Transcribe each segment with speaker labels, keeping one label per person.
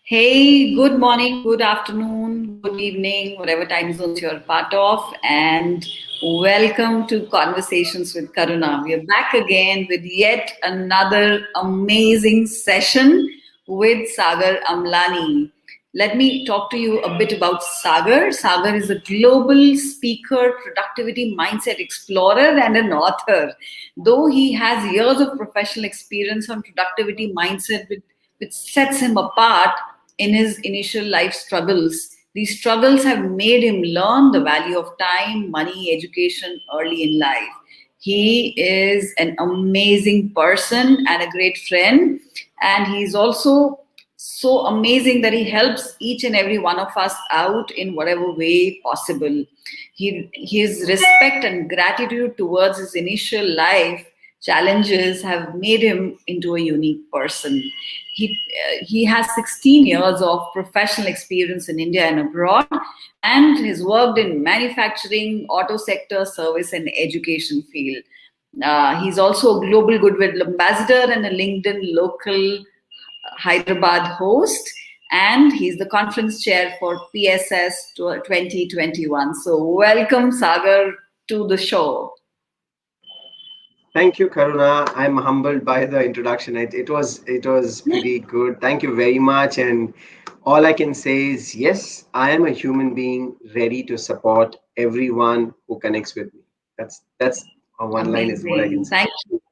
Speaker 1: Hey, good morning, good afternoon, good evening, whatever time zones you're part of, and welcome to Conversations with Karuna. We are back again with yet another amazing session with Sagar Amlani. Let me talk to you a bit about Sagar. Sagar is a global speaker, productivity mindset explorer, and an author. Though he has years of professional experience on productivity mindset, which sets him apart in his initial life struggles. These struggles have made him learn the value of time, money, education early in life. He is an amazing person and a great friend, and he's also so amazing that he helps each and every one of us out in whatever way possible. His respect and gratitude towards his initial life challenges have made him into a unique person. He has 16 years of professional experience in India and abroad, and has worked in manufacturing, auto sector, service, and education field. He's also a Global Goodwill Ambassador and a LinkedIn local Hyderabad host, and he's the conference chair for PSS 2021. So, welcome, Sagar, to the show.
Speaker 2: Thank you, Karuna. I'm humbled by the introduction. It was pretty good. Thank you very much. And all I can say is yes, I am a human being ready to support everyone who connects with me. That's one line is what I can
Speaker 1: Amazing.
Speaker 2: say.
Speaker 1: Thank you.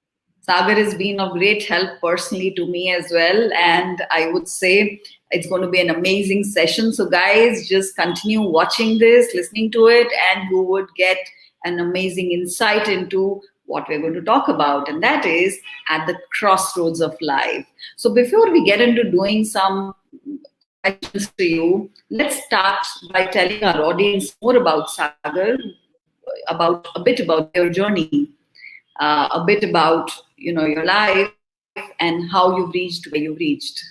Speaker 1: Sagar has been of great help personally to me as well. And I would say it's going to be an amazing session. So, guys, just continue watching this, listening to it, and you would get an amazing insight into what we're going to talk about. And that is at the crossroads of life. So, before we get into doing some questions to you, let's start by telling our audience more about Sagar, about a bit about your journey, a bit about your life and how you've reached where you've reached.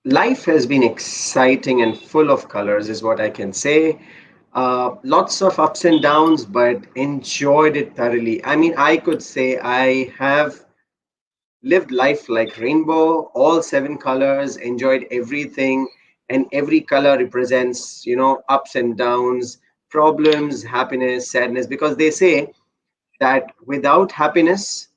Speaker 2: Life has been exciting and full of colors, is what I can say. Lots of ups and downs, but enjoyed it thoroughly. I mean, I could say I have lived life like rainbow, all seven colors, enjoyed everything, and every color represents, ups and downs, problems, happiness, sadness, because they say that without happiness,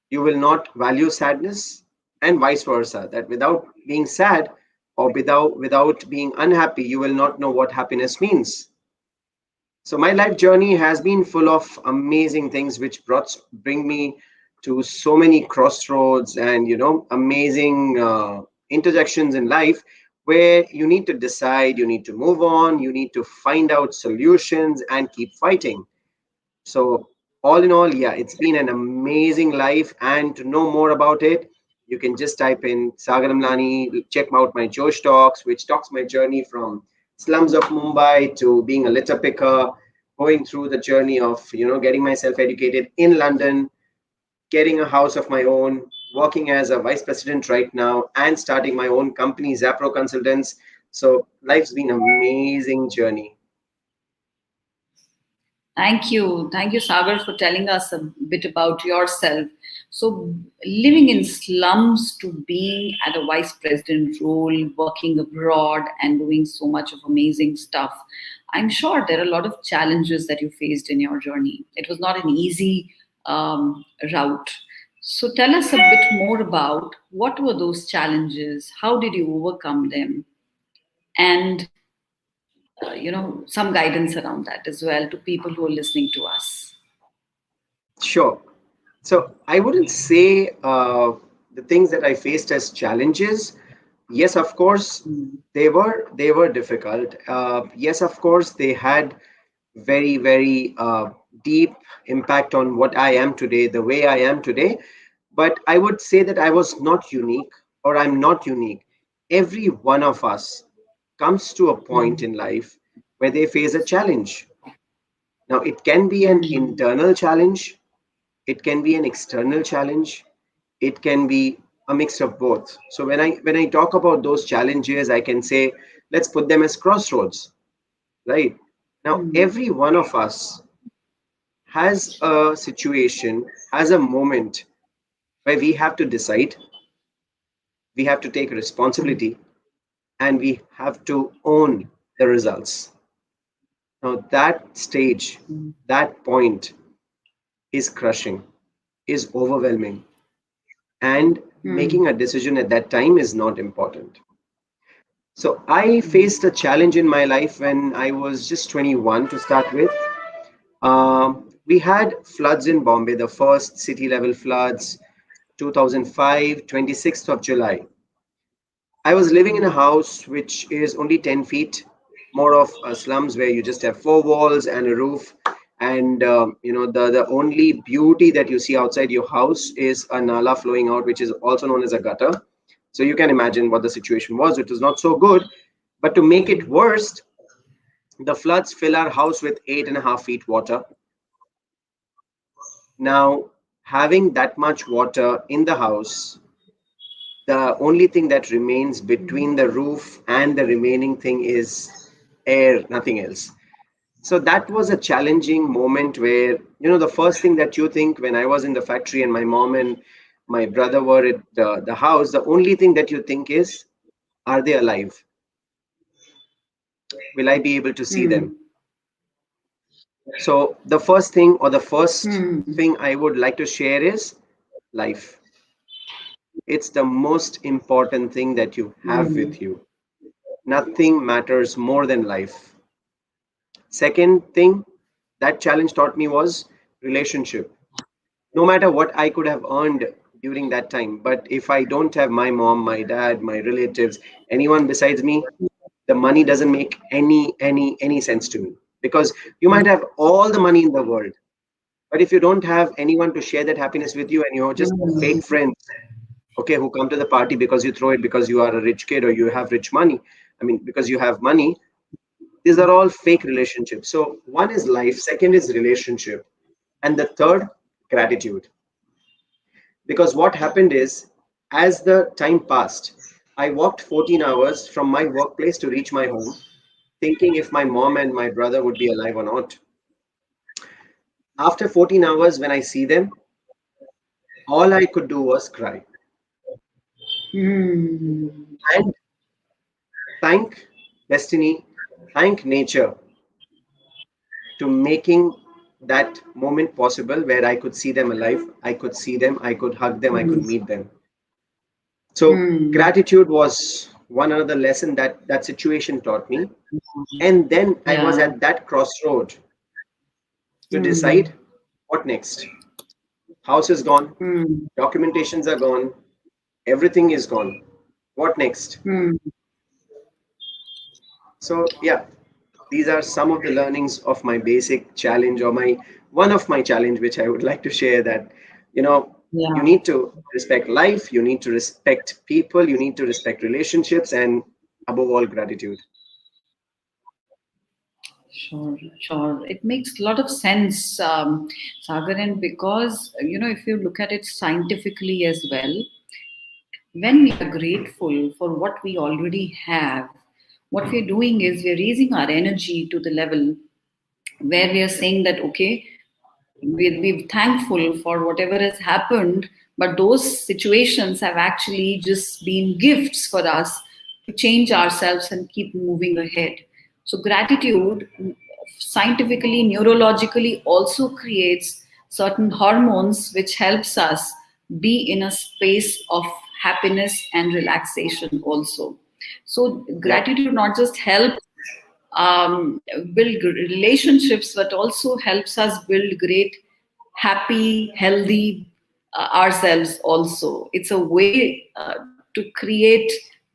Speaker 2: you will not value sadness, and vice versa, that without being sad or without being unhappy, you will not know what happiness means. So my life journey has been full of amazing things which bring me to so many crossroads and amazing intersections in life where you need to decide, you need to move on, you need to find out solutions and keep fighting. So all in all, yeah, it's been an amazing life. And to know more about it, you can just type in Sagar Amlani, check out my Josh Talks, which talks my journey from slums of Mumbai to being a litter picker, going through the journey of getting myself educated in London, getting a house of my own, working as a vice president right now, and starting my own company, Zapro Consultants. So life's been an amazing journey.
Speaker 1: Thank you, Sagar, for telling us a bit about yourself. So, living in slums to being at a vice president role, working abroad, and doing so much of amazing stuff, I'm sure there are a lot of challenges that you faced in your journey. It was not an easy route. So, tell us a bit more about what were those challenges, how did you overcome them, and some guidance around that as well to people who are listening to us.
Speaker 2: Sure. So I wouldn't say the things that I faced as challenges. Yes, of course,
Speaker 1: Mm.
Speaker 2: they were difficult. Yes, of course, they had very deep impact on what I am today, the way I am today. But I would say that I was not unique, or I'm not unique. Every one of us comes to a point
Speaker 1: Mm.
Speaker 2: in life where they face a challenge. Now, it can be an
Speaker 1: Mm.
Speaker 2: internal challenge, it can be an external challenge, it can be a mix of both. So when I talk about those challenges, I can say let's put them as crossroads, right? Now
Speaker 1: Mm.
Speaker 2: every one of us has a situation, has a moment where we have to decide, We have to take responsibility and we have to own the results. Now, that stage, that point is crushing, is overwhelming, and making a decision at that time is not important. So, I faced a challenge in my life when I was just 21 to start with. We had floods in Bombay, the first city level floods, 2005, 26th of July. I was living in a house which is only 10 feet, more of a slums where you just have four walls and a roof. And the only beauty that you see outside your house is a nala flowing out, which is also known as a gutter. So you can imagine what the situation was. It was not so good. But to make it worse, the floods fill our house with 8.5 feet water. Now, having that much water in the house, the only thing that remains between the roof and the remaining thing is air, nothing else. So that was a challenging moment where, the first thing that you think when I was in the factory and my mom and my brother were at the house, the only thing that you think is, are they alive? Will I be able to see them? So the first thing, or the first thing I would like to share is life. It's the most important thing that you have with you. Nothing matters more than life. Second thing that challenge taught me was relationship. No matter what I could have earned during that time, but if I don't have my mom, my dad, my relatives, anyone besides me, the money doesn't make any sense to me. Because you might have all the money in the world, but if you don't have anyone to share that happiness with you and you're just fake friends, okay, who come to the party because you throw it because you are a rich kid or you have rich money, I mean, because you have money, these are all fake relationships. So one is life, second is relationship, and the third, gratitude. Because what happened is, as the time passed, I walked 14 hours from my workplace to reach my home, thinking if my mom and my brother would be alive or not. After 14 hours, when I see them, all I could do was cry and thank destiny, thank nature to making that moment possible where I could see them alive, I could see them, I could hug them, I could meet them. So gratitude was one another lesson that that situation taught me. And then I was
Speaker 1: Yeah.
Speaker 2: at that crossroad to decide what next. House is gone, documentations are gone, everything is gone. What next? So yeah, these are some of the learnings of my basic challenge, or my one of my challenge which I would like to share, that you know you
Speaker 1: Yeah.
Speaker 2: need to respect life, you need to respect people, you need to respect relationships, and above all, gratitude.
Speaker 1: Sure, sure. It makes a lot of sense, Sagar, and because, if you look at it scientifically as well, when we are grateful for what we already have, what we're doing is we're raising our energy to the level where we are saying that, okay, we're thankful for whatever has happened, but those situations have actually just been gifts for us to change ourselves and keep moving ahead. So gratitude scientifically, neurologically also creates certain hormones which helps us be in a space of happiness and relaxation also. So
Speaker 2: Yeah,
Speaker 1: gratitude not just helps build relationships, but also helps us build great, happy, healthy ourselves also. It's a way to create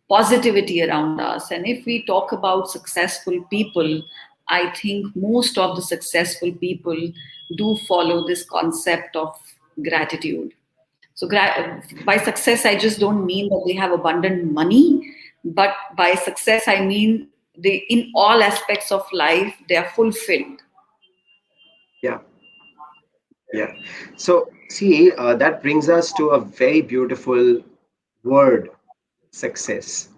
Speaker 1: positivity around us. And if we talk about successful people, I think most of the successful people do follow this concept of gratitude. So by success, I just don't mean that they have abundant money, but by success, I mean they, in all aspects of life, they are fulfilled.
Speaker 2: yeah, yeah. So see, that brings us to a very beautiful word: success.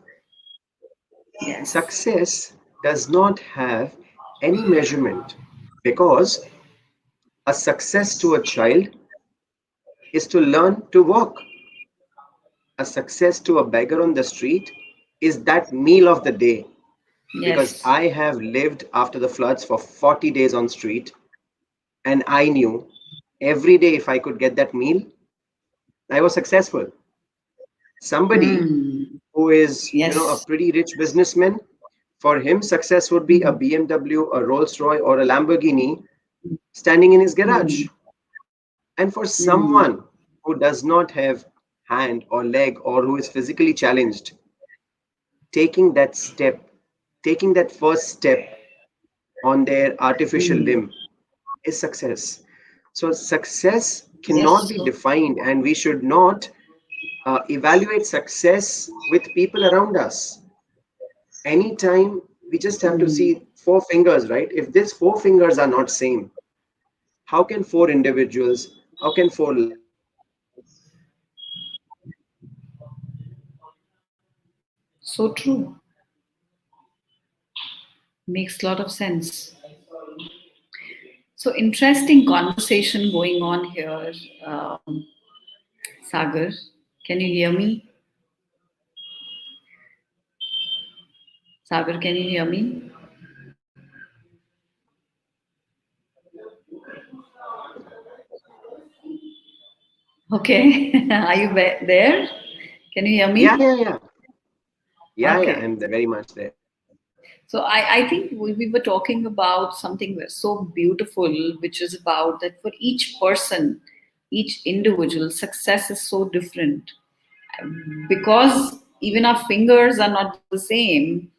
Speaker 1: Yes.
Speaker 2: Success does not have any measurement, because a success to a child is to learn to walk. a success to a beggar on the street is that meal of the day. Because
Speaker 1: Yes.
Speaker 2: I have lived after the floods for 40 days on street, and I knew every day if I could get that meal, I was successful. Somebody
Speaker 1: Mm.
Speaker 2: who is, a
Speaker 1: Yes.
Speaker 2: pretty rich businessman, for him, success would be a
Speaker 1: Mm.
Speaker 2: BMW, a Rolls Royce, or a Lamborghini standing in his garage.
Speaker 1: Mm.
Speaker 2: And for
Speaker 1: Mm.
Speaker 2: someone who does not have hand or leg or who is physically challenged, taking that step, taking that first step on their artificial
Speaker 1: Mm.
Speaker 2: limb is success. So, success cannot
Speaker 1: Yes.
Speaker 2: be defined, and we should not evaluate success with people around us. Anytime we just have to
Speaker 1: Mm.
Speaker 2: see four fingers, right? If these four fingers are not same, how can four individuals, how can four lives be successful?
Speaker 1: So true. Makes a lot of sense. So interesting conversation going on here, Sagar. Can you hear me? Sagar, can you hear me? Okay. Are you there? Can you hear
Speaker 2: Yeah,
Speaker 1: me?
Speaker 2: yeah, yeah. Yeah, yeah, I'm
Speaker 1: Okay.
Speaker 2: very much there.
Speaker 1: So I think we were talking about something so beautiful, which is about that for each person, each individual, success is so different. Because even our fingers are not the same,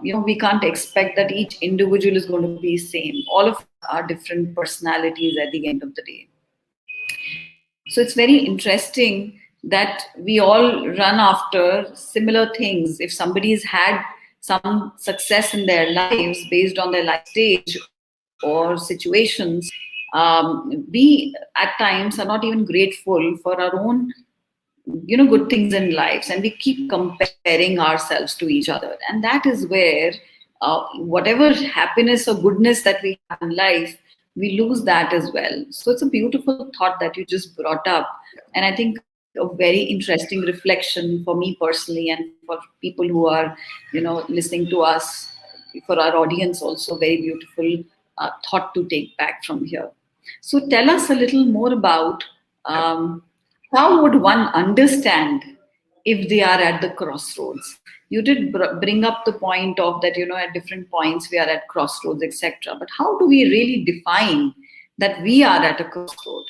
Speaker 1: we can't expect that each individual is going to be same. All of us are different personalities at the end of the day. So it's very interesting that we all run after similar things. If somebody's had some success in their lives based on their life stage or situations, we at times are not even grateful for our own good things in lives, and we keep comparing ourselves to each other, and that is where whatever happiness or goodness that we have in life, we lose that as well. So it's a beautiful thought that you just brought up, and I think a very interesting reflection for me personally and for people who are listening to us, for our audience also, very beautiful thought to take back from here. So tell us a little more about um, how would one understand if they are at the crossroads? You did bring up the point of that, at different points we are at crossroads, etc. But how do we really define that we are at a crossroad?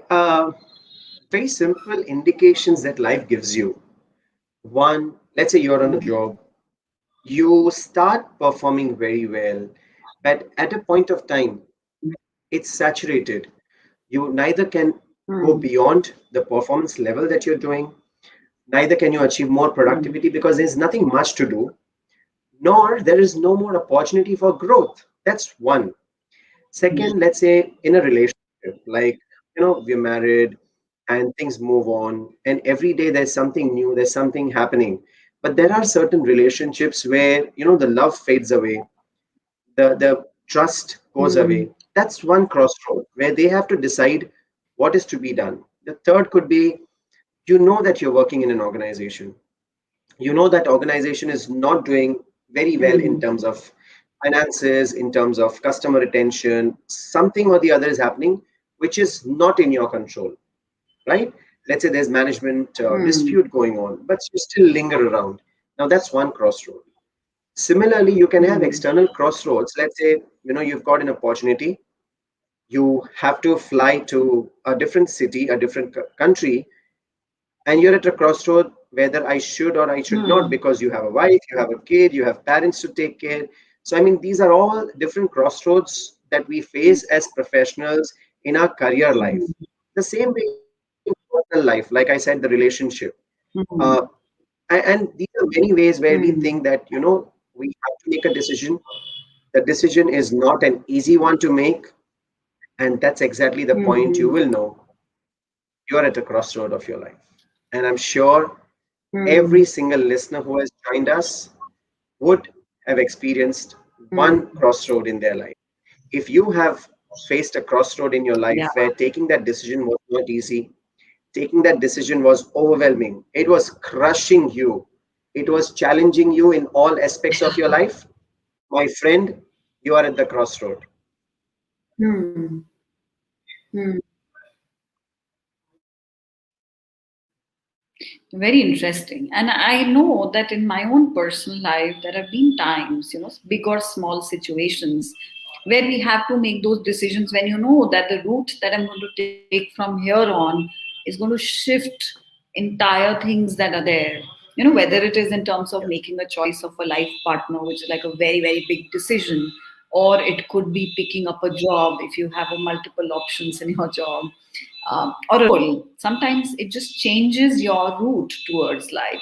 Speaker 2: Uh, Very simple indications that life gives you. One, let's say you're on a job, you start performing very well, but at a point of time, it's saturated. You neither can go
Speaker 1: Hmm.
Speaker 2: beyond the performance level that you're doing, neither can you achieve more
Speaker 1: Hmm.
Speaker 2: productivity because there's nothing much to do, nor there is no more opportunity for growth. That's one. Second, let's say in a relationship, like, we're married and things move on, and every day there's something new, there's something happening. But there are certain relationships where, the love fades away, the trust goes
Speaker 1: Hmm.
Speaker 2: away. That's one crossroad where they have to decide what is to be done. The third could be, that you're working in an organization, that organization is not doing very well in
Speaker 1: Hmm.
Speaker 2: terms of finances, in terms of customer retention, something or the other is happening which is not in your control, right? Let's say there's management
Speaker 1: Hmm.
Speaker 2: dispute going on, but you still linger around. Now that's one crossroad. Similarly, you can have
Speaker 1: Hmm.
Speaker 2: external crossroads. Let's say, you've got an opportunity, you have to fly to a different city, a different country, and you're at a crossroad whether I should or I should not,
Speaker 1: Hmm.
Speaker 2: because you have a wife, you have a kid, you have parents to take care. So, I mean, these are all different crossroads that we face as professionals in our career life. The same way in personal life, like I said, the relationship. Uh,
Speaker 1: Hmm.
Speaker 2: and these are many ways where we
Speaker 1: Hmm.
Speaker 2: think that, we have to make a decision. The decision is not an easy one to make. And that's exactly the point you
Speaker 1: Hmm.
Speaker 2: will know you're at a crossroad of your life. And I'm sure every
Speaker 1: Hmm.
Speaker 2: single listener who has joined us would have experienced
Speaker 1: Hmm.
Speaker 2: one crossroad in their life. If you have faced a crossroad in your life
Speaker 1: Yeah.
Speaker 2: where taking that decision was not easy. Taking that decision was overwhelming. It was crushing you. It was challenging you in all aspects of your life. My friend, you are at the crossroad.
Speaker 1: Hmm. Hmm. Very interesting. And I know that in my own personal life, there have been times, big or small situations where we have to make those decisions when you know that the route that I'm going to take from here on is going to shift entire things that are there. Whether it is in terms of
Speaker 2: Yeah.
Speaker 1: making a choice of a life partner, which is like a very, very big decision, or it could be picking up a job if you have a multiple options in your job, or a role. Sometimes it just changes your route towards life.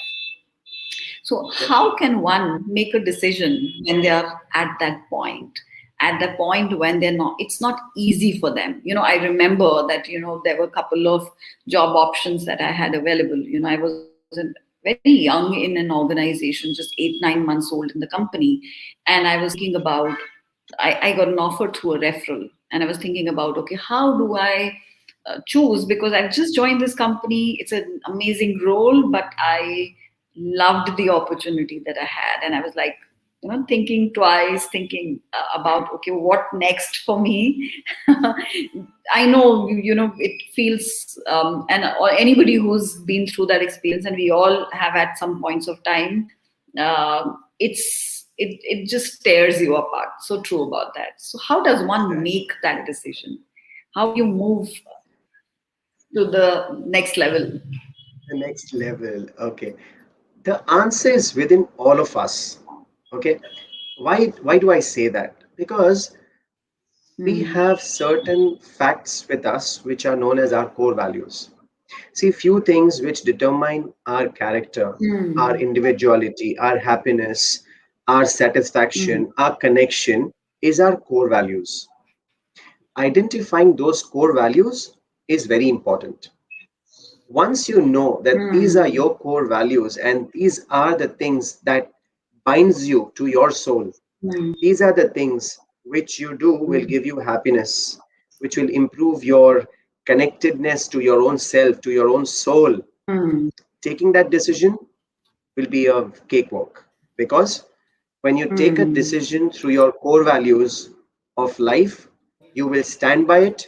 Speaker 1: So,
Speaker 2: Yep.
Speaker 1: how can one make a decision when they are at that point? At the point when they're not, it's not easy for them. I remember that, there were a couple of job options that I had available. I was very young in an organization, just 8, 9 months old in the company. And I was thinking about, I got an offer through a referral, and I was thinking about, okay, how do I choose? Because I've just joined this company. It's an amazing role, but I loved the opportunity that I had, and I was like, thinking twice, thinking about, okay, what next for me? I know, it feels, and or anybody who's been through that experience, and we all have at some points of time, it just tears you apart. So true about that. So how does one make
Speaker 2: Exactly.
Speaker 1: that decision? How do you move to the next level?
Speaker 2: The next level. Okay. The answer is within all of us. Okay. Why do I say that? Because we
Speaker 1: Hmm.
Speaker 2: have certain facts with us which are known as our core values. See, few things which determine our character, our
Speaker 1: Hmm.
Speaker 2: individuality, our happiness, our
Speaker 1: Hmm.
Speaker 2: satisfaction, our connection is our core values. Identifying those core values is very important. Once you know that these are
Speaker 1: Hmm.
Speaker 2: your core values and these are the things that binds you to your soul,
Speaker 1: Hmm.
Speaker 2: these are the things which you do will
Speaker 1: Hmm.
Speaker 2: give you happiness, which will improve your connectedness to your own self, to your own soul.
Speaker 1: Hmm.
Speaker 2: Taking that decision will be a cakewalk, because when you take a
Speaker 1: Hmm.
Speaker 2: decision through your core values of life, you will stand by it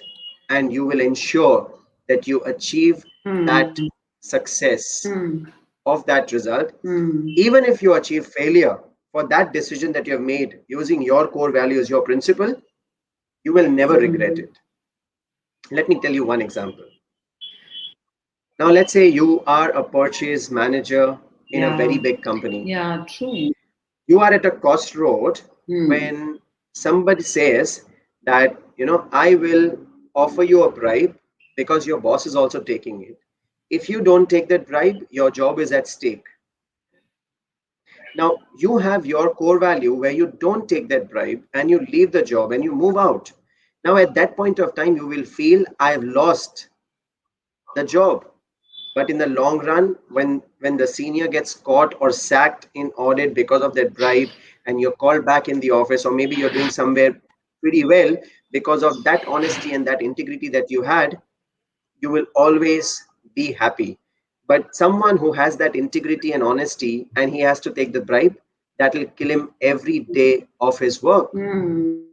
Speaker 2: and you will ensure that you achieve that
Speaker 1: Hmm.
Speaker 2: success
Speaker 1: Hmm.
Speaker 2: of that result.
Speaker 1: Hmm.
Speaker 2: Even if you achieve failure for that decision that you have made using your core values, your principle, you will never regret
Speaker 1: Hmm.
Speaker 2: it. Let me tell you one example. Now, let's say you are a purchase manager in a very
Speaker 1: Yeah.
Speaker 2: big company.
Speaker 1: Yeah. True.
Speaker 2: You are at a crossroad
Speaker 1: Hmm.
Speaker 2: when somebody says that, I will offer you a bribe because your boss is also taking it. If you don't take that bribe, your job is at stake. Now, you have your core value where you don't take that bribe and you leave the job and you move out. Now, at that point of time, you will feel I've lost the job. But in the long run, when the senior gets caught or sacked in audit because of that bribe, and you're called back in the office, or maybe you're doing somewhere pretty well because of that honesty and that integrity that you had, you will always be happy. But someone who has that integrity and honesty and he has to take the bribe, that will kill him every day of his work.
Speaker 1: Hmm.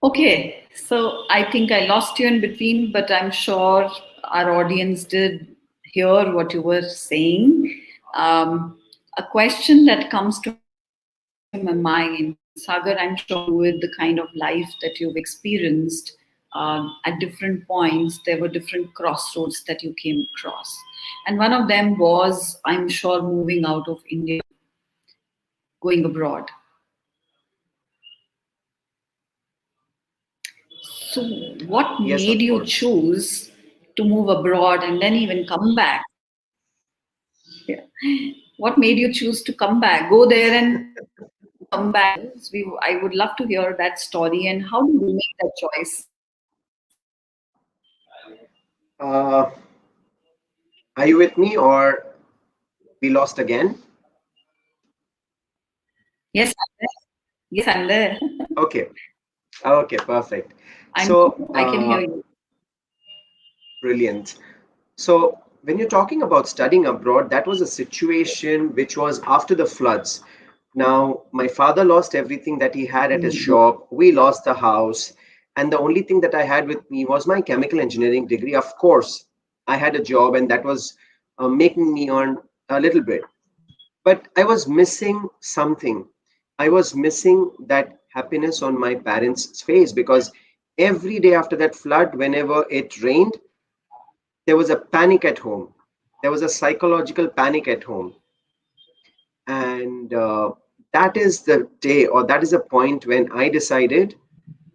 Speaker 1: Okay, so I think I lost you in between, but I'm sure our audience did hear what you were saying. A question that comes to my mind, Sagar, I'm sure with the kind of life that you've experienced, at different points, there were different crossroads that you came across. And one of them was, I'm sure, moving out of India, going abroad. So, what
Speaker 2: Yes,
Speaker 1: made
Speaker 2: of
Speaker 1: you
Speaker 2: course.
Speaker 1: choose to move abroad and then even come back? Yeah. What made you choose to come back, go there and come back? I would love to hear that story, and how did you make that choice?
Speaker 2: Uh, Are you with me or we lost again?
Speaker 1: Yes, I'm there. Yes, I'm there.
Speaker 2: Okay. Okay, perfect.
Speaker 1: I'm.
Speaker 2: So,
Speaker 1: I can hear you.
Speaker 2: brilliant. So, when you're talking about studying abroad, that was a situation which was after the floods. Now, my father lost everything that he had at his
Speaker 1: Mm.
Speaker 2: shop. We lost the house. And the only thing that I had with me was my chemical engineering degree. Of course, I had a job, and that was making me earn a little bit. But I was missing something. I was missing that happiness on my parents' face because every day after that flood, whenever it rained, there was a panic at home. There was a psychological panic at home. And that is the day, or that is a point when I decided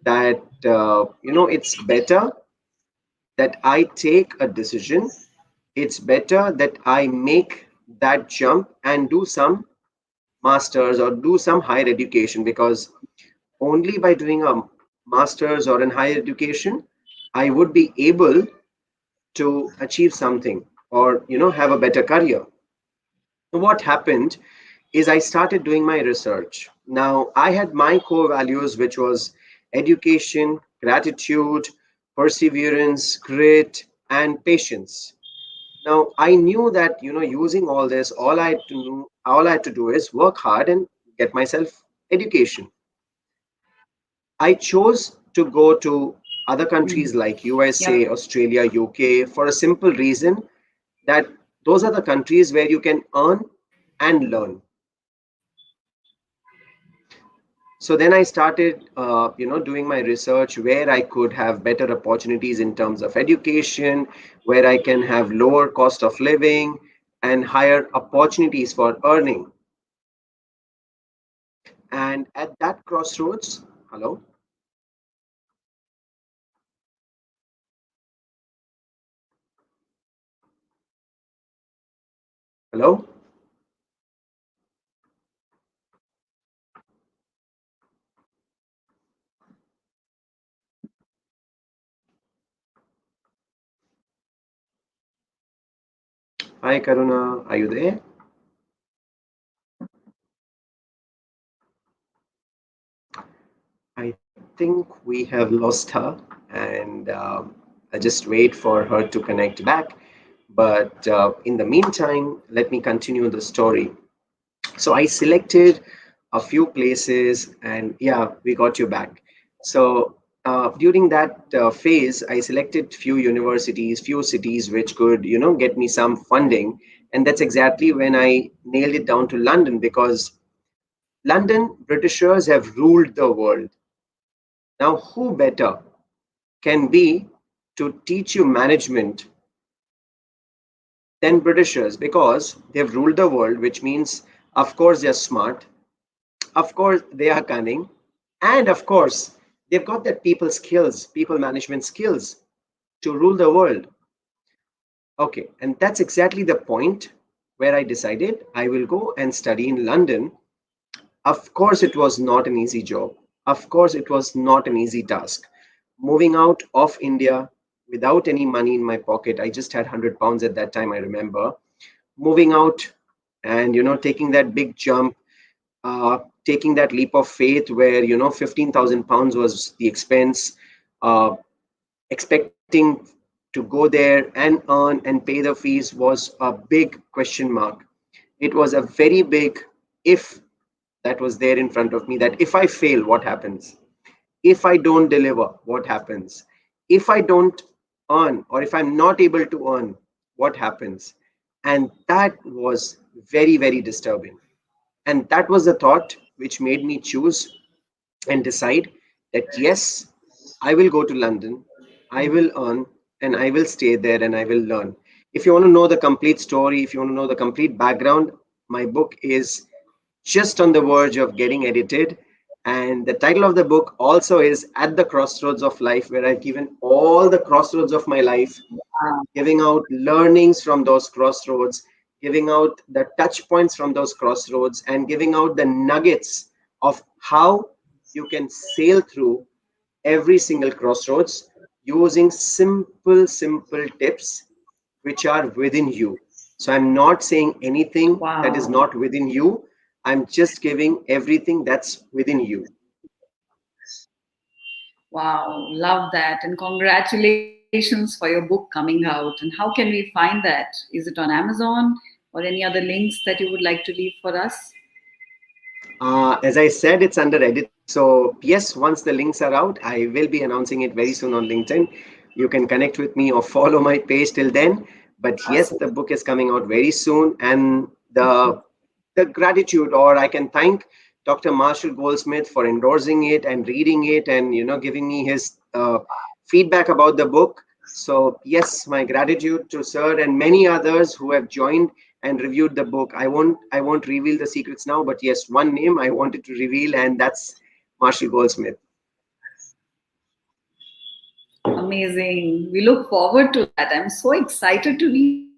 Speaker 2: that, it's better that I take a decision. It's better that I make that jump and do some masters or do some higher education, because only by doing a masters or an higher education I would be able to achieve something, or have a better career. So what happened is I started doing my research. Now I had my core values, which was education, gratitude, perseverance, grit, and patience. Now I knew that, using all this, all I had to do is work hard and get myself education. I chose to go to other countries
Speaker 1: Mm.
Speaker 2: like USA,
Speaker 1: Yep.
Speaker 2: Australia, UK for a simple reason that those are the countries where you can earn and learn. So then I started, doing my research where I could have better opportunities in terms of education, where I can have lower cost of living and higher opportunities for earning. And at that crossroads, hello, hello, hi Karuna, are you there? I think we have lost her, and I just wait for her to connect back. But in the meantime, let me continue the story. So I selected a few places, and yeah, we got you back. So during that phase, I selected few universities, few cities which could, get me some funding, and that's exactly when I nailed it down to London, because London Britishers have ruled the world. Now, who better can be to teach you management than Britishers, because they've ruled the world, which means, of course, they're smart, of course, they are cunning, and of course, they've got that people skills, people management skills to rule the world. Okay, and that's exactly the point where I decided I will go and study in London. Of course, it was not an easy job. Of course, it was not an easy task. Moving out of India without any money in my pocket, I just had £100 at that time, I remember. Moving out and, taking that big jump, taking that leap of faith where, £15,000 was the expense, uh, expecting to go there and earn and pay the fees was a big question mark. It was a very big if that was there in front of me, that if I fail, what happens? If I don't deliver, what happens? If I don't earn, or if I'm not able to earn, what happens? And that was very, very disturbing. And that was the thought which made me choose and decide that yes, I will go to London, I will earn, and I will stay there and I will learn. If you want to know the complete story, if you want to know the complete background, my book is just on the verge of getting edited. And the title of the book also is At the Crossroads of Life, where I've given all the crossroads of my life, giving out learnings from those crossroads, giving out the touch points from those crossroads, and giving out the nuggets of how you can sail through every single crossroads using simple tips which are within you. So I'm not saying anything that is
Speaker 1: Wow.
Speaker 2: not within you. I'm just giving everything that's within you.
Speaker 1: Wow, love that. And congratulations for your book coming out. And how can we find that? Is it on Amazon or any other links that you would like to leave for us?
Speaker 2: As I said, it's under editing. So, yes, once the links are out, I will be announcing it very soon on LinkedIn. You can connect with me or follow my page till then. But yes, the
Speaker 1: Awesome.
Speaker 2: book is coming out very soon. And the gratitude, or I can thank Dr. Marshall Goldsmith for endorsing it and reading it and, giving me his feedback about the book. So, yes, my gratitude to Sir and many others who have joined and reviewed the book. I won't reveal the secrets now, but yes, one name I wanted to reveal, and that's Marshall Goldsmith.
Speaker 1: Amazing. We look forward to that. I'm so excited to read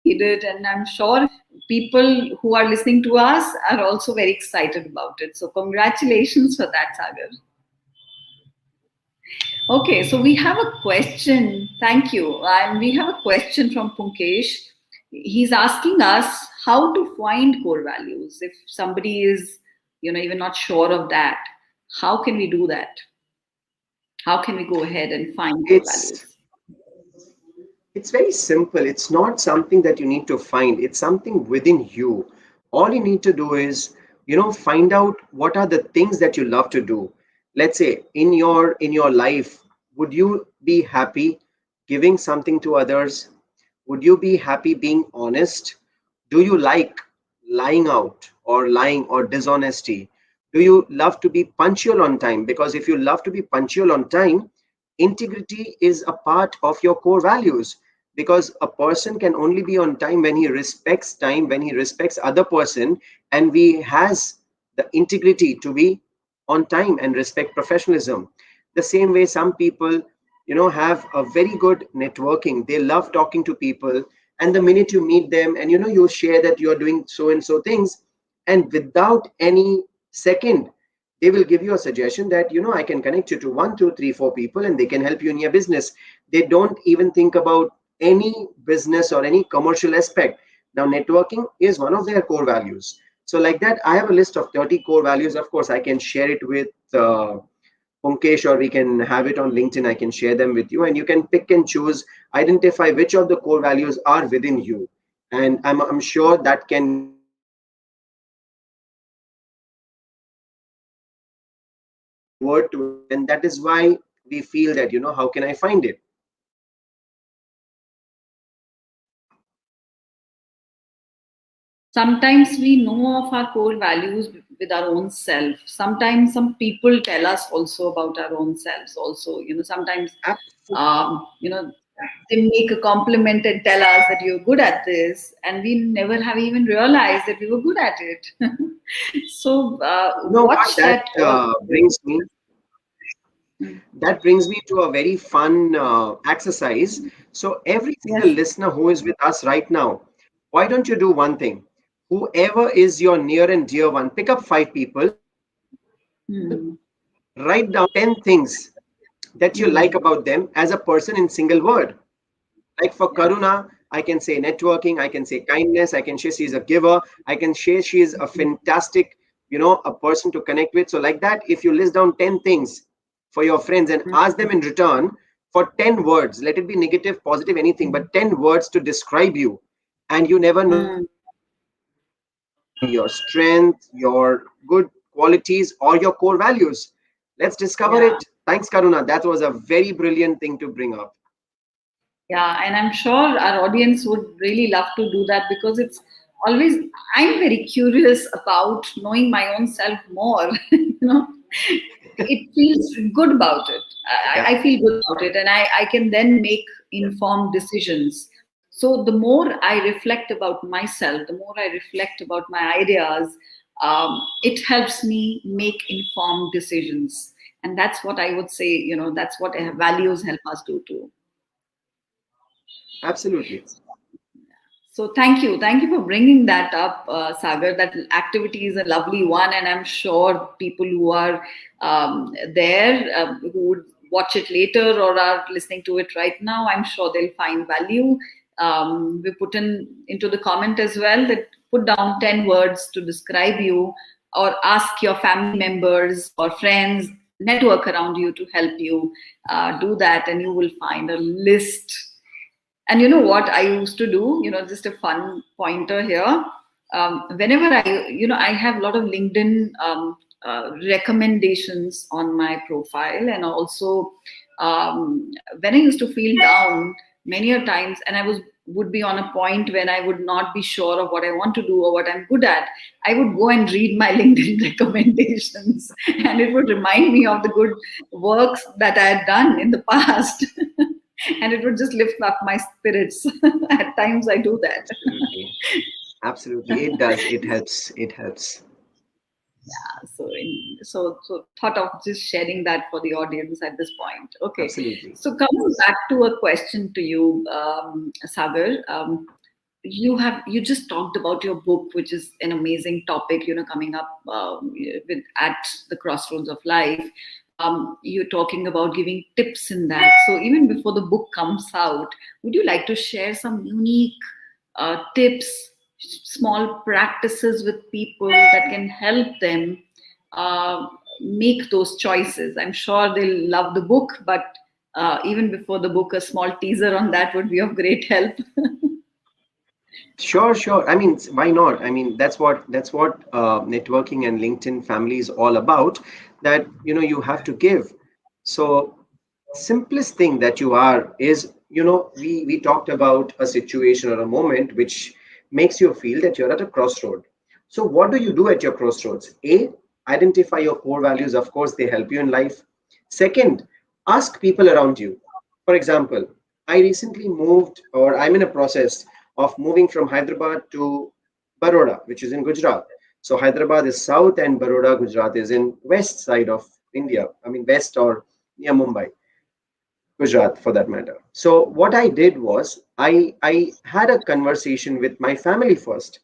Speaker 1: it, and I'm sure people who are listening to us are also very excited about it. So, congratulations for that, Sagar. Okay, so we have a question. Thank you. And we have a question from Punkesh. He's asking us how to find core values. If somebody is, even not sure of that, how can we do that? How can we go ahead and find core
Speaker 2: It's
Speaker 1: values?
Speaker 2: it's very simple. It's not something that you need to find. It's something within you. All you need to do is, find out what are the things that you love to do. Let's say in your life, would you be happy giving something to others? Would you be happy being honest? Do you like lying out or lying or dishonesty? Do you love to be punctual on time? Because if you love to be punctual on time, integrity is a part of your core values. Because a person can only be on time, when he respects other person, and we has the integrity to be on time and respect professionalism. The same way some people, have a very good networking. They love talking to people, and the minute you meet them and you share that you're doing so and so things, and without any second, they will give you a suggestion that I can connect you to one, two, three, four people, and they can help you in your business. They don't even think about any business or any commercial aspect. Now, networking is one of their core values. So, like that, I have a list of 30 core values. Of course, I can share it with Punkesh, or we can have it on LinkedIn. I can share them with you, and you can pick and choose, identify which of the core values are within you. And I'm sure that can give you a word to it. And that is why we feel that, how can I find it?
Speaker 1: Sometimes we know of our core values with our own self. Sometimes some people tell us also about our own selves also. Sometimes
Speaker 2: Absolutely.
Speaker 1: um, you know they make a compliment and tell us that you're good at this, and we never have even realized that we were good at it. So
Speaker 2: You know what?
Speaker 1: watch that also.
Speaker 2: That brings me to a very fun exercise. So every single
Speaker 1: Yes.
Speaker 2: listener who is with us right now, why don't you do one thing? Whoever is your near and dear one, pick up five people,
Speaker 1: Hmm.
Speaker 2: write down 10 things that you like
Speaker 1: Hmm.
Speaker 2: about them as a person in single word. Like for Karuna, I can say networking, I can say kindness, I can say she's a giver, I can say she is a fantastic, a person to connect with. So, like that, if you list down 10 things for your friends and ask them in return for 10 words, let it be negative, positive, anything, but 10 words to describe you. And you never know,
Speaker 1: Hmm.
Speaker 2: your strength, your good qualities, or your core values. Let's discover
Speaker 1: Yeah.
Speaker 2: it. Thanks, Karuna. That was a very brilliant thing to bring up.
Speaker 1: Yeah, and I'm sure our audience would really love to do that because it's always, I'm very curious about knowing my own self more. It feels good about it.
Speaker 2: Yeah,
Speaker 1: I feel good about it, and I can then make informed decisions. So the more I reflect about myself, the more I reflect about my ideas, it helps me make informed decisions. And that's what I would say, that's what values help us do too.
Speaker 2: absolutely.
Speaker 1: So thank you for bringing that up, Sagar. That activity is a lovely one, and I'm sure people who are there, who would watch it later or are listening to it right now, I'm sure they'll find value. we put into the comment as well that put down 10 words to describe you, or ask your family members or friends, network around you to help you do that, and you will find a list. And you know what I used to do, just a fun pointer here. Whenever I have a lot of LinkedIn recommendations on my profile, and also when I used to feel down many a times, and would be on a point when I would not be sure of what I want to do or what I'm good at, I would go and read my LinkedIn recommendations, and it would remind me of the good works that I had done in the past. And it would just lift up my spirits. At times I do that.
Speaker 2: Absolutely. Absolutely. It does. It helps. It helps.
Speaker 1: So thought of just sharing that for the audience at this point. Okay.
Speaker 2: Absolutely.
Speaker 1: So coming back to a question to you, Sagar, you just talked about your book, which is an amazing topic, coming up with at the Crossroads of Life. You're talking about giving tips in that. So even before the book comes out, would you like to share some unique tips, small practices with people that can help them uh, make those choices? I'm sure they'll love the book, but even before the book, a small teaser on that would be of great help.
Speaker 2: Sure, sure. I mean, why not? I mean, that's what networking and LinkedIn family is all about. That you have to give. So simplest thing that you are is we talked about a situation or a moment which makes you feel that you're at a crossroad. So what do you do at your crossroads? A, identify your core values. Of course, they help you in life. Second, ask people around you. For example, I recently moved, or I'm in a process of moving from Hyderabad to Baroda, which is in Gujarat. So Hyderabad is south and Baroda, Gujarat is in west side of India. I mean west or near Mumbai, Gujarat for that matter. So what I did was I had a conversation with my family first.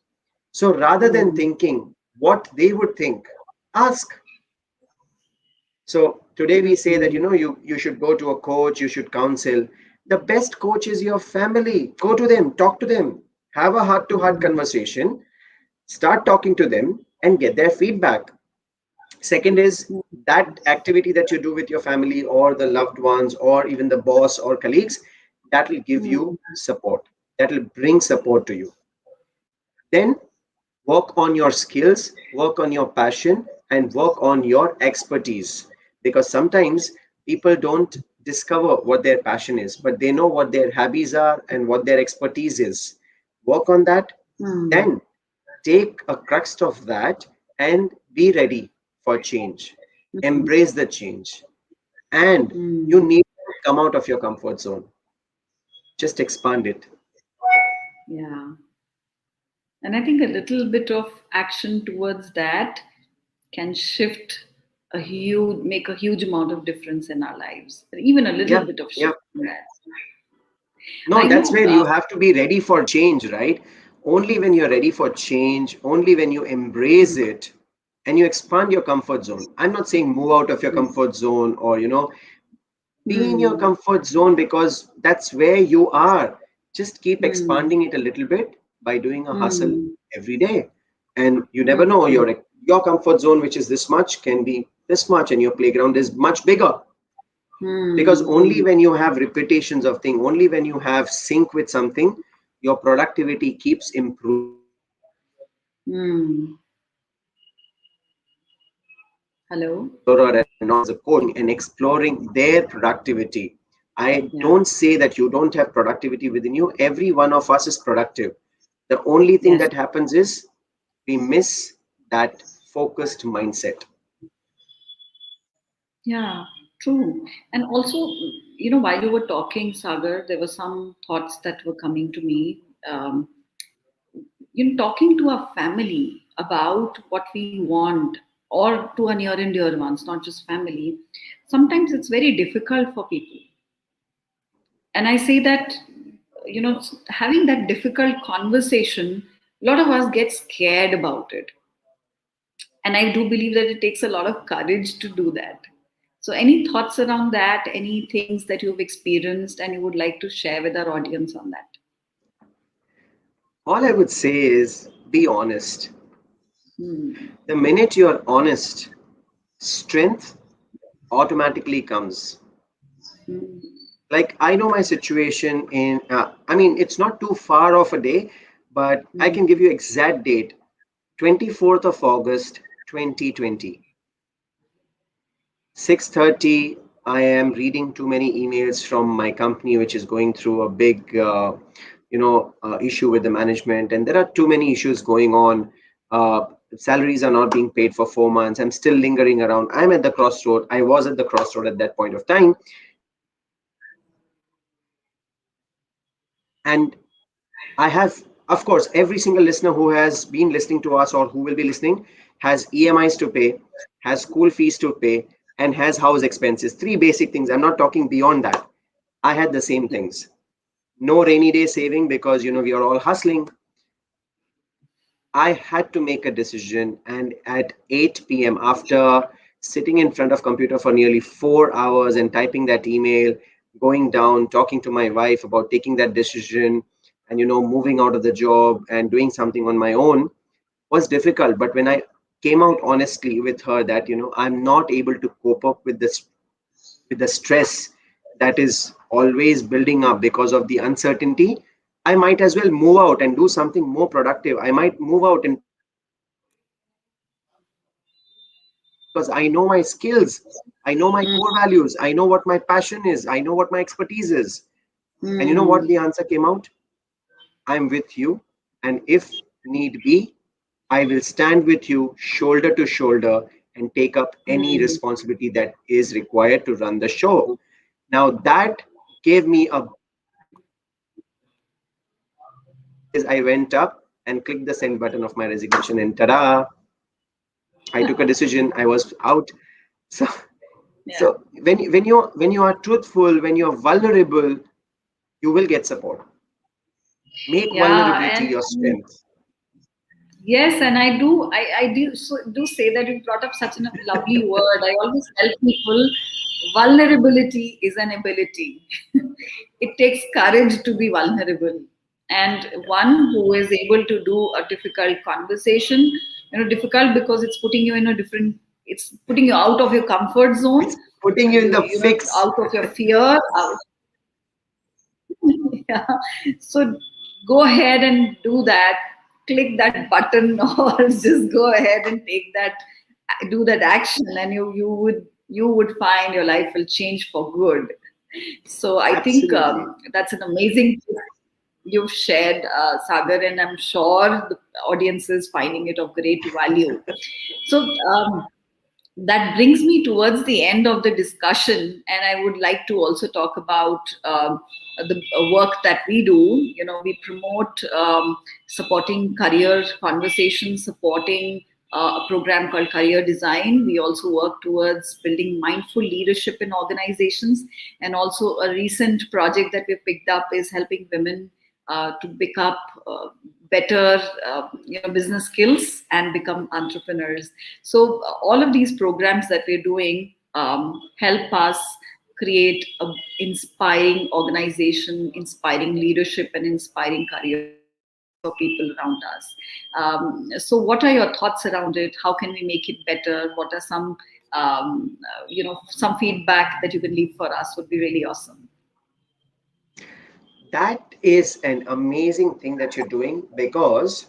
Speaker 2: So rather than
Speaker 1: Mm,
Speaker 2: thinking what they would think, ask. So today we say that
Speaker 1: mm,
Speaker 2: you should go to a coach, you should counsel. The best coach is your family. Go to them, talk to them, have a heart to heart
Speaker 1: mm,
Speaker 2: conversation, start talking to them and get their feedback. Second is that activity that you do with your family or the loved ones or even the boss or colleagues, that will give
Speaker 1: mm,
Speaker 2: you support. That will bring support to you. Then work on your skills, work on your passion, and work on your expertise. Because sometimes people don't discover what their passion is, but they know what their hobbies are and what their expertise is. Work on that,
Speaker 1: mm,
Speaker 2: then take a crux of that and be ready for change.
Speaker 1: mm,
Speaker 2: Embrace the change. And you
Speaker 1: mm.
Speaker 2: need to come out of your comfort zone. Just expand it.
Speaker 1: Yeah. And I think a little bit of action towards that can make a huge amount of difference in our lives. Even a little
Speaker 2: Yeah,
Speaker 1: bit of
Speaker 2: yeah.
Speaker 1: shift in that.
Speaker 2: No,
Speaker 1: I
Speaker 2: that's
Speaker 1: know.
Speaker 2: where you have to be ready for change, right? Only when you're ready for change, only when you embrace it and you expand your comfort zone. I'm not saying move out of your comfort zone or, be in your
Speaker 1: Hmm.
Speaker 2: comfort zone because that's where you are. Just keep
Speaker 1: Hmm.
Speaker 2: expanding it a little bit by doing a hustle
Speaker 1: Hmm.
Speaker 2: every day. And you never know,
Speaker 1: Hmm.
Speaker 2: your comfort zone, which is this much, can be this much, and your playground is much bigger. Because
Speaker 1: Hmm.
Speaker 2: only when you have repetitions of thing, only when you have sync with something, your productivity keeps improving.
Speaker 1: Hmm. Hello.
Speaker 2: And as a coaching and exploring their productivity, I
Speaker 1: Yeah.
Speaker 2: don't say that you don't have productivity within you. Every one of us is productive. The only thing
Speaker 1: Yes.
Speaker 2: that happens is we miss that focused mindset.
Speaker 1: Yeah. True. And also, while you were talking, Sagar, there were some thoughts that were coming to me. Talking to our family about what we want, or to our near and dear ones, not just family, sometimes it's very difficult for people. And I say that, having that difficult conversation, a lot of us get scared about it. And I do believe that it takes a lot of courage to do that. So, any thoughts around that? Any things that you've experienced and you would like to share with our audience on that?
Speaker 2: All I would say is be honest.
Speaker 1: Hmm.
Speaker 2: The minute you're honest, strength automatically comes.
Speaker 1: Hmm.
Speaker 2: Like I know my situation in, I mean, it's not too far off a day, but I
Speaker 1: Hmm.
Speaker 2: can give you exact date, 24th of August, 2020. 6:30, I am reading too many emails from my company, which is going through a big, issue with the management, and there are too many issues going on. Salaries are not being paid for 4 months. I'm still lingering around. I'm at the crossroad. I was at the crossroad at that point of time, and I have, of course, every single listener who has been listening to us or who will be listening has EMIs to pay, has school fees to pay, and has house expenses. Three basic things. I'm not talking beyond that. I had the same things. No rainy day saving because we are all hustling. I had to make a decision, and at 8 p.m., after sitting in front of computer for nearly 4 hours and typing that email, going down, talking to my wife about taking that decision, and moving out of the job and doing something on my own was difficult. But when I came out honestly with her that I'm not able to cope up with the stress that is always building up because of the uncertainty, I might as well move out and do something more productive. I might move out and take up something more creative because I know my skills, I know my core
Speaker 1: Hmm.
Speaker 2: values, I know what my passion is, I know what my expertise is. And you know what
Speaker 1: Hmm.
Speaker 2: the answer came out? I'm with you. And if need be, I will stand with you shoulder to shoulder and take up any
Speaker 1: Hmm.
Speaker 2: responsibility that is required to run the show. Now, that gave me a is I went up and clicked the send button of my resignation, and tada, I took a decision. I was out. So,
Speaker 1: Yeah.
Speaker 2: so when you are truthful, when you are vulnerable, you will get support. Make
Speaker 1: Yeah.
Speaker 2: vulnerability your strength.
Speaker 1: Yes, and I do say that you brought up such a lovely word. I always tell people vulnerability is an ability. It takes courage to be vulnerable. And one who is able to do a difficult conversation, difficult because it's putting you in a different, it's putting you out of your comfort
Speaker 2: It's
Speaker 1: zone,
Speaker 2: putting you in the fix.
Speaker 1: out of your fear, out. Yeah. So go ahead and do that. Click that button or just go ahead and take that, do that action, and you would find your life will change for good. So I think
Speaker 2: Absolutely.
Speaker 1: that's an amazing tip you've shared, Sagar, and I'm sure the audience is finding it of great value. So that brings me towards the end of the discussion, and I would like to also talk about the work that we do. We promote supporting career conversations, supporting a program called Career Design. We also work towards building mindful leadership in organizations, and also a recent project that we've picked up is helping women to pick up better business skills and become entrepreneurs. So all of these programs that we're doing help us create a inspiring organization, inspiring leadership, and inspiring careers for people around us. So what are your thoughts around it? How can we make it better? What are some feedback that you can leave for us would be really awesome.
Speaker 2: That is an amazing thing that you're doing because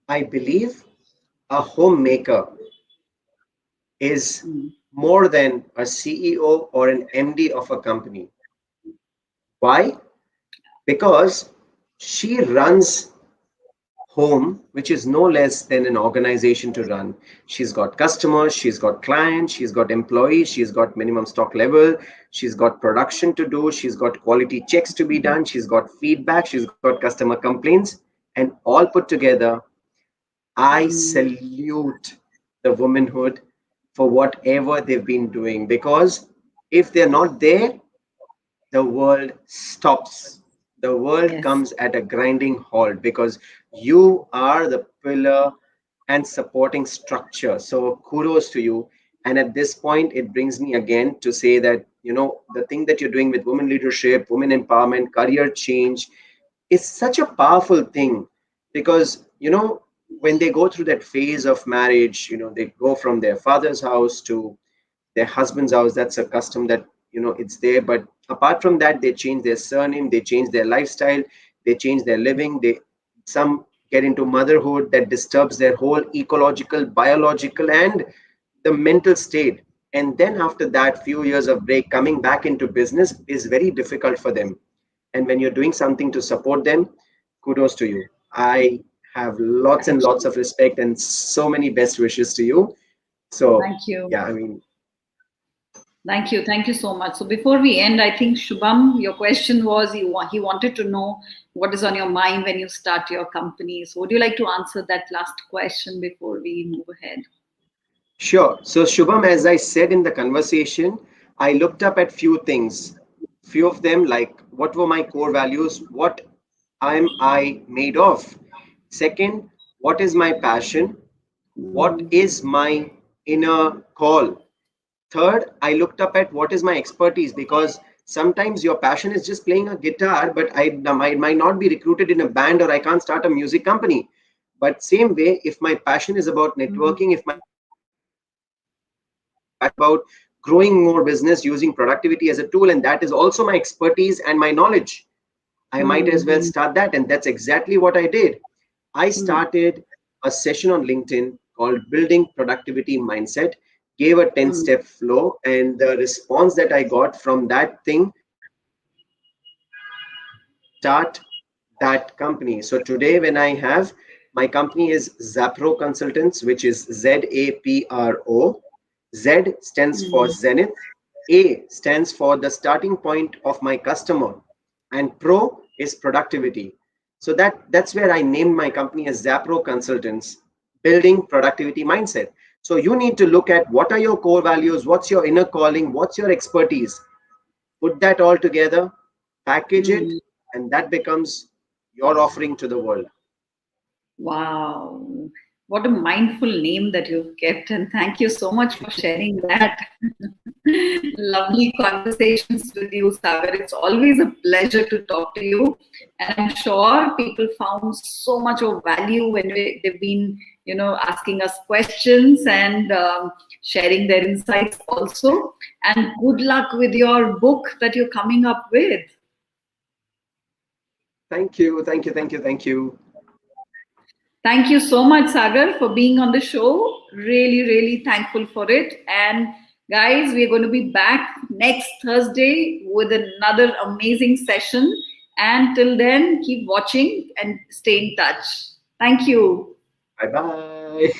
Speaker 2: I believe a homemaker is
Speaker 1: Mm.
Speaker 2: more than a CEO or an MD of a company. Why? Because she runs home, which is no less than an organization to run. She's got customers, she's got clients, she's got employees, she's got minimum stock level, she's got production to do, she's got quality checks to be done, she's got feedback, she's got customer complaints, and all put together, I
Speaker 1: Mm.
Speaker 2: salute the womanhood for whatever they've been doing because if they're not there, the world stops. The world
Speaker 1: Yes.
Speaker 2: comes at a grinding halt because you are the pillar and supporting structure. So kudos to you. And at this point, it brings me again to say that, the thing that you're doing with women leadership, women empowerment, career change is such a powerful thing. because when they go through that phase of marriage, they go from their father's house to their husband's house. That's a custom that it's there. But apart from that, they change their surname, they change their lifestyle, they change their living. They Some get into motherhood that disturbs their whole ecological, biological, and the mental state. And then after that few years of break, coming back into business is very difficult for them. And when you're doing something to support them, kudos to you. I have lots and
Speaker 1: Thank
Speaker 2: lots
Speaker 1: you.
Speaker 2: of respect and so many best wishes to you. So,
Speaker 1: Thank you.
Speaker 2: yeah, I mean,
Speaker 1: Thank you. Thank you so much. So before we end, I think Shubham, your question was he wanted to know what is on your mind when you start your company. So would you like to answer that last question before we move ahead?
Speaker 2: sure. So, Shubham, as I said in the conversation, I looked up at few things. Few of them, like what were my core values? What am I made of? Second, what is my passion? What
Speaker 1: Mm,
Speaker 2: is my inner call? Third, I looked up at what is my expertise, because sometimes your passion is just playing a guitar, but I might not be recruited in a band, or I can't start a music company. But same way, if my passion is about networking, if my about growing more business using productivity as a tool, and that is also my expertise and my knowledge, I might as well
Speaker 1: mm,
Speaker 2: start that. And that's exactly what I did. I
Speaker 1: mm,
Speaker 2: started a session on LinkedIn called Building Productivity Mindset, gave a 10-step
Speaker 1: mm,
Speaker 2: flow, and the response that I got from that thing start that company. So today, when I have my company is Zapro Consultants, which is ZAPRO. Z stands for
Speaker 1: mm.
Speaker 2: Zenith. A stands for the starting point of my customer, and Pro is productivity. So that's where I named my company as Zapro Consultants, building productivity mindset. So you need to look at what are your core values, what's your inner calling, what's your expertise, put that all together, package it,
Speaker 1: Mm.
Speaker 2: and that becomes your offering to the world.
Speaker 1: Wow. What a mindful name that you've kept. And thank you so much for sharing that. Lovely conversations with you, Sagar. It's always a pleasure to talk to you. And I'm sure people found so much of value when they've been, asking us questions and sharing their insights also. And good luck with your book that you're coming up with.
Speaker 2: Thank you, thank you, thank you, thank you.
Speaker 1: Thank you so much, Sagar, for being on the show. Really, really thankful for it. And guys, we're going to be back next Thursday with another amazing session. And till then, keep watching and stay in touch. Thank you.
Speaker 2: Bye bye.